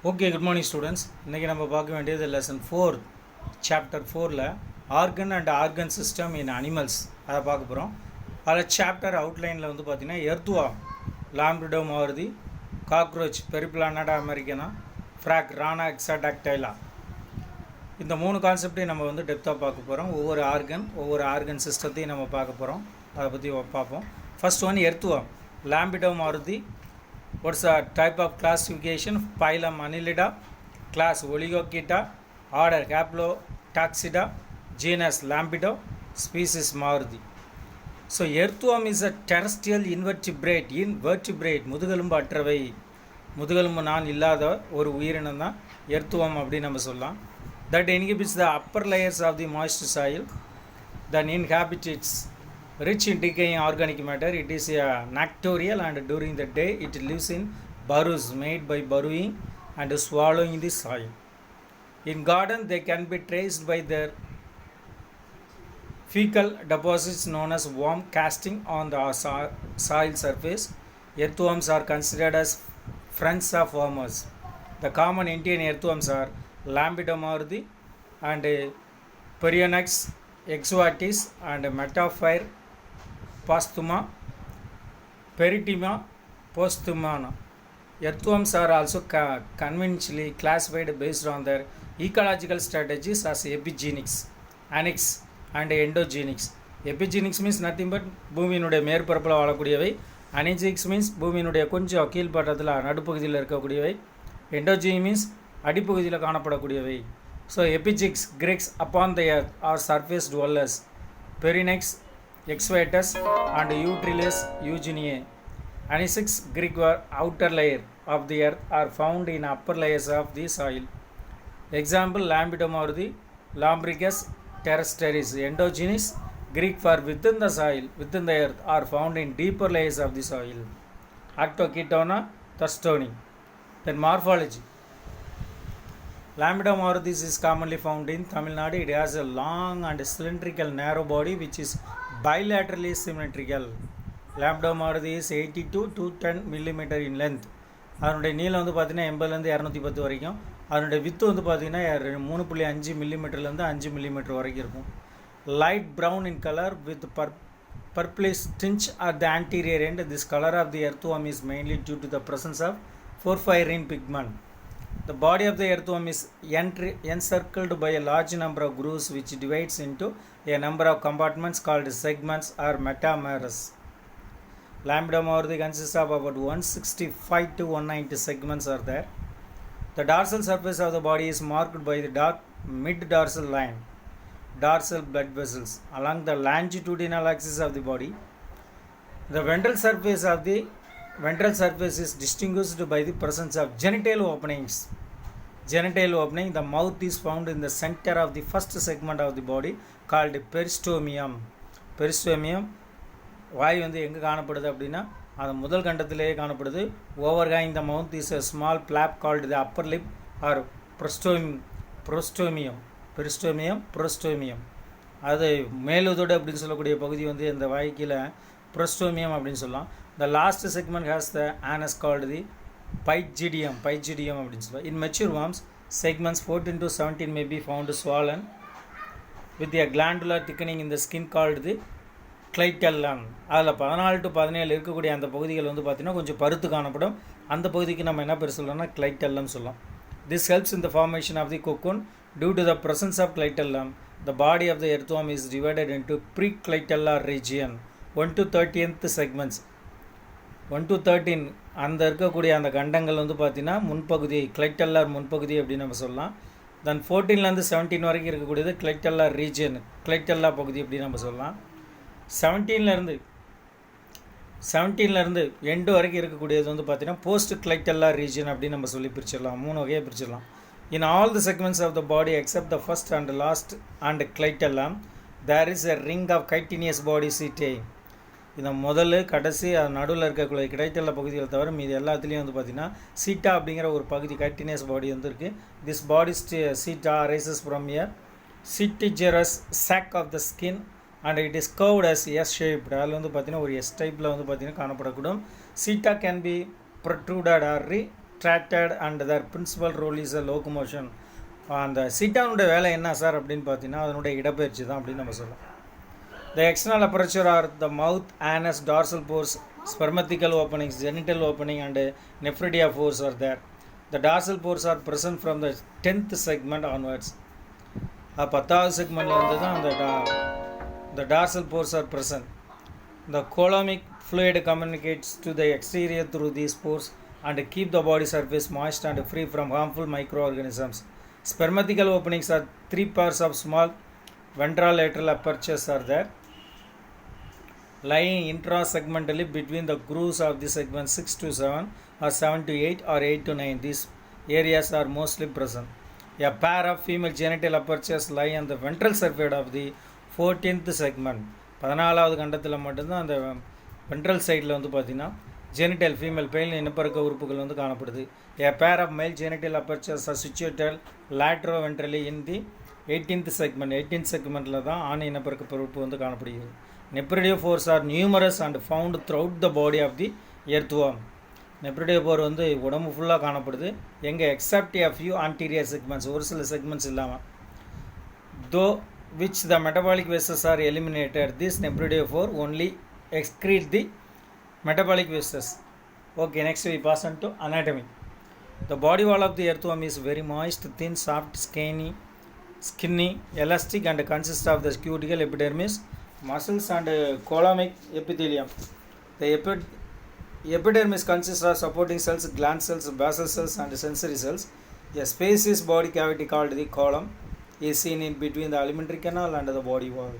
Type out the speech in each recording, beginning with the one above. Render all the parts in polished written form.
Okay, good morning students. இன்றைக்கி நம்ம பார்க்க வேண்டியது லெசன் 4 சாப்டர் 4ல் organ and organ system in animals அதை பார்க்க போகிறோம். அதில் சாப்டர் அவுட்லைனில் வந்து பார்த்திங்கன்னா எர்த்துவா, லாம்பிடோ மாருதி, காக்ரோச் பெரிப்ளானடா அமெரிக்கனா, ஃப்ராக் ரானா எக்ஸாடாக்டைலா, இந்த 3 கான்செப்டையும் நம்ம வந்து டெப்த்தாக பார்க்க போகிறோம். ஒவ்வொரு ஆர்கன் சிஸ்டத்தையும் நம்ம பார்க்க போகிறோம். அதை பற்றி பார்ப்போம். ஃபர்ஸ்ட் ஒன் எர்த்துவா, லாம்பிடோ மாருதி. What's the type of classification? Phylum Annelida, class Oligochaeta, order Haplotaxida, genus Lampido, species Maruti. So earthworm is a terrestrial invertebrate. முதுகெலும்பு அற்றவை, முதுகெலும்பு நான் இல்லாத ஒரு உயிரினம் தான் எர்த்துவம் அப்படின்னு நம்ம சொல்லலாம். That inhabits the upper layers of the moist soil, then inhabits its rich in decaying organic matter. It is a nocturnal and during the day it lives in burrows made by burrowing and swallowing the soil. In garden they can be traced by their fecal deposits known as worm casting on the soil surface. Earthworms are considered as friends of farmers. The common Indian earthworms are Lambidomaruti and Perionex exuatis and Metaphyre Posthuma, Peritima posthumana. Earthworms are also conventionally classified based on their ecological strategies as epigenics, annex and endogenics. Epigenics means nothing but பூமியினுடைய மேற்பரப்பில் வாழக்கூடியவை. அனிஜிக்ஸ் means பூமியினுடைய கொஞ்சம் கீழ்பட்டத்தில் நடுப்பகுதியில் இருக்கக்கூடியவை. Endogeic means அடிப்பகுதியில் காணப்படக்கூடியவை. So epigeics கிரிக்ஸ் upon the earth are surface dwellers. பெரினெக்ஸ் Exuatus and Eutriles eugeniae. Anisix Greek word outer layer of the earth are found in upper layers of the soil. Example Lambidomaruti, Lambricus terrestris. Endogenous Greek for within the soil, within the earth, are found in deeper layers of the soil. Actochetona thustoni. Then morphology. Lambidomarutis is commonly found in Tamil Nadu. It has a long and cylindrical narrow body which is bilaterally symmetrical. Lambidomaruti is 82 to 10 mm in length. அதனுடைய நீளம் வந்து பார்த்தீங்கன்னா 80லேருந்து 210 வரைக்கும். அதனுடைய with வந்து பார்த்தீங்கன்னா 3.5 மில்லிமீட்டர்லேருந்து 5 millimetre வரைக்கும் இருக்கும். Light brown in colour with purplish tinge at the anterior end. This color of the earthworm is mainly due to the presence of porphyrin pigment. The body of the earthworm is encircled by a large number of grooves which divides into a number of compartments called segments or metameres. Lambidomaruti consists of about 165 to 190 segments are there. The dorsal surface of the body is marked by the dark mid-dorsal line, dorsal blood vessels along the longitudinal axis of the body. The ventral surface is distinguished by the presence of genital openings. Genital opening, the mouth is found in the center of the first segment of the body called peristomium. Peristomium வாய் வந்து எங்கே காணப்படுது அப்படின்னா அது முதல் கண்டத்திலேயே காணப்படுது. Overhang the mouth is a small flap called the upper lip or prostomium. அது மேலுதோடு அப்படின்னு சொல்லக்கூடிய பகுதி வந்து இந்த வாய்க்கில் prostomium அப்படின்னு சொல்லலாம். The last segment has the anus called the pygidium அப்படின்னு சொல்லலாம். In mature worms, segments 14 to 17 may be found swollen with a glandular thickening in the skin called the clitellum. அதில் 14 to 17 இருக்கக்கூடிய அந்த பகுதிகள் வந்து பார்த்திங்கன்னா கொஞ்சம் பருத்து காணப்படும். அந்த பகுதிக்கு நம்ம என்ன பேர் சொல்லலாம்னா clitellum சொல்லலாம். This helps in the formation of the cocoon. Due to the presence of clitellum, the body of the earthworm is divided into preclitellar region 1 to 13th segments. 1 to 13 அந்த இருக்கக்கூடிய அந்த கண்டங்கள் வந்து பார்த்திங்கன்னா முன்பகுதி கிளைட்டல்லார் முன்பகுதி அப்படின்னு நம்ம சொல்லலாம். தென் 14லேருந்து 17 வரைக்கும் இருக்கக்கூடியது கிளைட்டல்லார் ரீஜியன், கிளைட்டல்லா பகுதி அப்படின்னு நம்ம சொல்லலாம். 17லேருந்து எண்டு வரைக்கும் இருக்கக்கூடியது வந்து பார்த்திங்கன்னா போஸ்ட் கிளைட்டல்லார் ரீஜியன் அப்படின்னு நம்ம சொல்லி பிரிச்சிடலாம். 3 வகையாக பிரிச்சிடலாம். In all the segments of the body except the first and last and clitellum, there is a ring of chitinous body setae. இந்த முதல் கடைசி நடுவில் இருக்கக்கூடிய கிடைத்தல்ல பகுதிகளை தவிர மீது எல்லாத்துலேயும் வந்து பார்த்திங்கன்னா சீட்டா அப்படிங்கிற ஒரு பகுதி கைட்டினியஸ் பாடி வந்து இருக்குது. This body seta arises from a setigerous sac of the skin and it is curved as S shaped. அதில் வந்து பார்த்திங்கன்னா ஒரு S டைப்பில் வந்து பார்த்திங்கன்னா காணப்படக்கூடும். Seta can be protruded or retracted and their principal role is a locomotion. அந்த சிட்டானுடைய வேலை என்ன சார் அப்படின்னு பார்த்தீங்கன்னா அதனுடைய இடப்பெயர்ச்சி தான் அப்படின்னு நம்ம சொல்லலாம். The external aperture are the mouth, anus, dorsal pores, spermatical openings, genital opening and nephridia pores are there. The dorsal pores are present from the 10th segment onwards. 10th segment தான் அந்த the dorsal pores are present. The coulommic fluid communicates to the exterior through these pores and keep the body surface moist and free from harmful microorganisms. Spermatical openings are 3 pairs of small ventrolateral apertures are there, lying intra-segmentally between the grooves of the segment 6 to 7 or 7 to 8 or 8 to 9. These areas are mostly present. A pair of female genital apertures lie on the ventral surface of the 14th segment. 14வது கண்டத்தில் மட்டும்தான் அந்த ventral சைடில் வந்து பார்த்திங்கன்னா genital female fail இனப்பெருக்க உறுப்புகள் வந்து காணப்படுது. A pair of male genital apertures are situated lateroventrally in the 18th segment. 18th segmentல தான் ஆண் இனப்பெருக்க உறுப்பு வந்து காணப்படுகிறது. Nephridiophores are numerous and found throughout the body of the earthworm. Nephridiophore வந்து உடம்பு ஃபுல்லாக காணப்படுது. எங்கே except a few anterior segments, ஒரு சில செக்மெண்ட்ஸ் இல்லாமல். Though which the metabolic wastes are eliminated, this nephridiophore only excrete the metabolic wastes. Okay, next we pass on to anatomy. The body wall of the earthworm is very moist, thin, soft, skinny, elastic and consists of the cuticle, epidermis, muscles and coulommic epithelium. The epidermis consists of supporting cells, gland cells, basal cells and sensory cells. A spacious body cavity called the column is seen in between the alimentary canal and the body wall.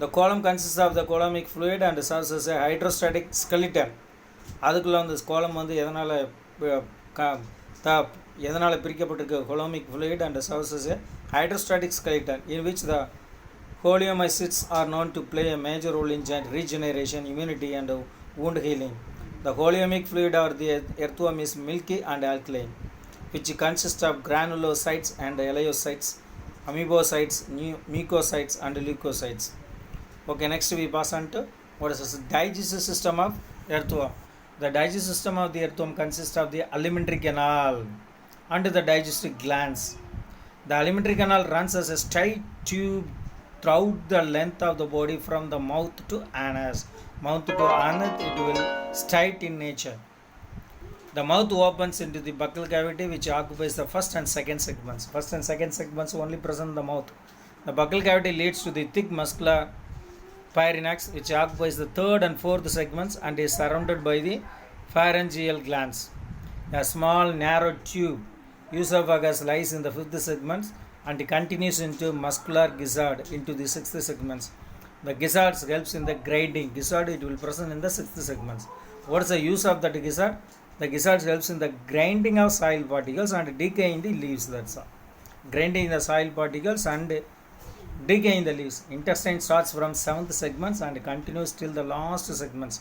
The column consists of the coulommic fluid and serves as a hydrostatic skeleton. அதுக்குள்ள அந்த column வந்து எதனால் பிரிக்கப்பட்டிருக்கு coulommic fluid and serves as a hydrostatic skeleton in which the coleomycytes are known to play a major role in regeneration, immunity and wound healing. The coulommic fluid or the earthworm is milky and alkaline, which consists of granulocytes and eliocytes, amoebocytes, mucocytes and leukocytes. Okay, next we pass on to what is the digestive system of earthworm. The digestive system of the earthworm consists of the alimentary canal and the digestive glands. The alimentary canal runs as a straight tube throughout the length of the body from the mouth to anus. Mouth to anus, it will straight in nature. The mouth opens into the buccal cavity which occupies the first and second segments. First and second segments only present in the mouth. The buccal cavity leads to the thick muscular pharynx which occupies the third and fourth segments and is surrounded by the pharyngeal glands. A small narrow tube, esophagus, lies in the fifth segments and continues into muscular gizzard into the sixth segments. The gizzard helps in the grinding. Gizzard it will present in the sixth segments. What is the use of that gizzard? The gizzard helps in the grinding of soil particles and decaying the leaves. That's all. Grinding the soil particles and decaying the leaves. Intestine starts from 7th segments and continues till the last segments.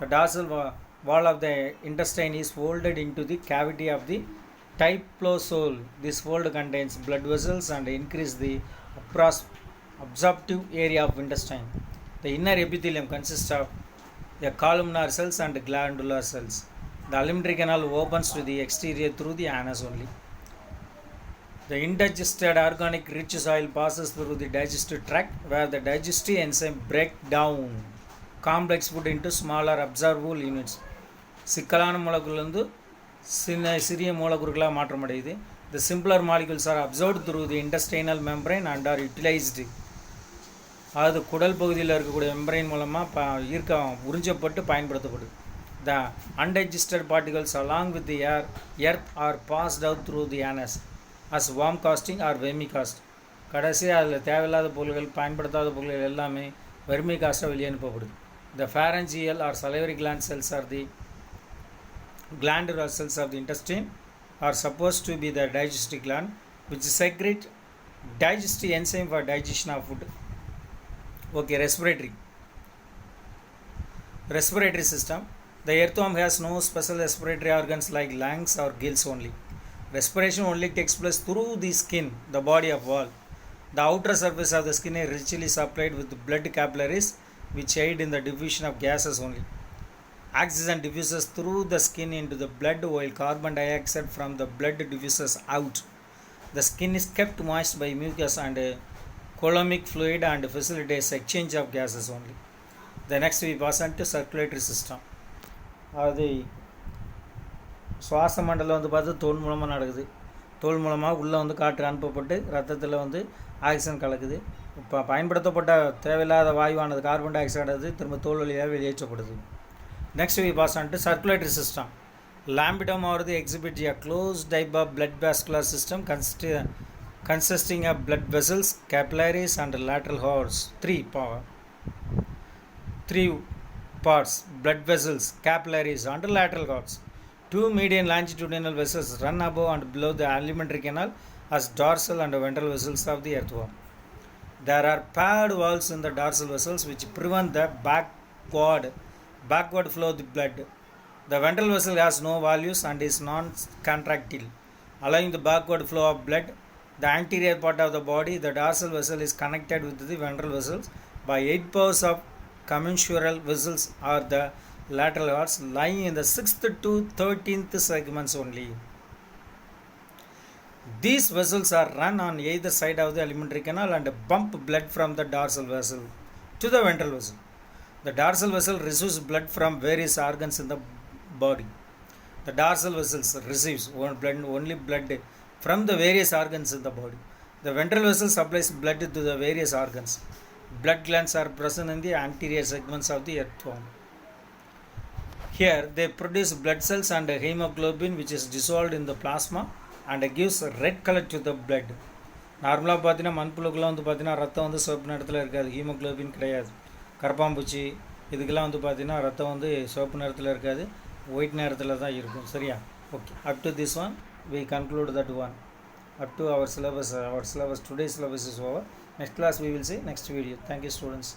The dorsal wall of the intestine is folded into the cavity of the typlosole. This fold contains blood vessels and increase the absorptive area of intestine. The inner epithelium consists of the columnar cells and glandular cells. The alimentary canal opens to the exterior through the anus only. The indigested organic rich soil passes through the digestive tract where the digestive enzyme break down complex food into smaller absorbable units. சிக்கலான மூலக்கூறுலேருந்து சிறிய மூலக்கூறுகளாக மாற்றமடையுது. The simpler molecules are absorbed through the intestinal membrane and are utilized. அது குடல் பகுதியில் இருக்கக்கூடிய membrane மூலமாக உறிஞ்சப்பட்டு பயன்படுத்தப்படுது. The undigested particles along with the earth are passed out through the anus as worm casting or vermicast. கடைசியாக அதில் தேவையில்லாத பொருள்கள் பயன்படுத்தாத பொருள்கள் எல்லாமே வெர்மிகாஸ்டாக வெளியே அனுப்பப்படுது. The pharyngeal or salivary gland cells are the glandular cells of the intestine are supposed to be the digestive gland which secrete digestive enzyme for digestion of food. Okay, respiratory system. The earthworm has no special respiratory organs like lungs or gills only. Respiration only takes place through the skin, the body of wall. The outer surface of the skin is richly supplied with blood capillaries which aid in the diffusion of gases only. Oxygen diffuses through the skin into the blood while carbon dioxide from the blood diffuses out. The skin is kept moist by mucus and coulombic fluid and facilitates exchange of gases only. The next we pass on to circulatory system. அது சுவாச மண்டலம் வந்து பார்த்து தோல் மூலமாக நடக்குது. தோல் மூலமாக உள்ளே வந்து காற்று அனுப்பப்பட்டு ரத்தத்தில் வந்து ஆக்சிஜன் கலக்குது. இப்போ பயன்படுத்தப்பட்ட தேவையில்லாத வாயுவானது கார்பன் டை ஆக்சைடு திரும்ப தோல் வழியாக வெளியேற்றப்படுது. Next we pass on to circulatory system. Lambedom or the exhibit a closed type of blood vascular system consisting of blood vessels, capillaries and lateral horns. Three parts: blood vessels, capillaries and lateral horns. Two median longitudinal vessels run above and below the alimentary canal as dorsal and ventral vessels of the earthworm. There are paired valves in the dorsal vessels which prevent the backward flow of the blood. The ventral vessel has no valves and is non-contractile, allowing the backward flow of blood. The anterior part of the body, the dorsal vessel, is connected with the ventral vessels by 8 pairs of commensural vessels or the lateral valves lying in the 6th to 13th segments only. These vessels are run on either side of the alimentary canal and pump blood from the dorsal vessel to the ventral vessel. The dorsal vessel receives blood from various organs in the body. The dorsal vessels receives only blood from the various organs in the body. The ventral vessel supplies blood to the various organs. Blood glands are present in the anterior segments of the earthworm. Here they produce blood cells and hemoglobin which is dissolved in the plasma and gives red color to the blood. நார்மலாக பார்த்தீங்கன்னா மண்புழுக்கெல்லாம் வந்து பார்த்தீங்கன்னா ரத்தம் வந்து சிவப்பு நிறத்தில் இருக்காது, haemoglobin கிடையாது. கரப்பாம்பூச்சி இதுக்கெல்லாம் வந்து பார்த்தீங்கன்னா ரத்தம் வந்து சிவப்பு நிறத்தில் இருக்காது, ஒயிட் நிறத்தில் தான் இருக்கும். சரியா? Okay, up to this one we conclude that one. Up to our syllabus today's syllabus is over. Next class we will see next video. Thank you students.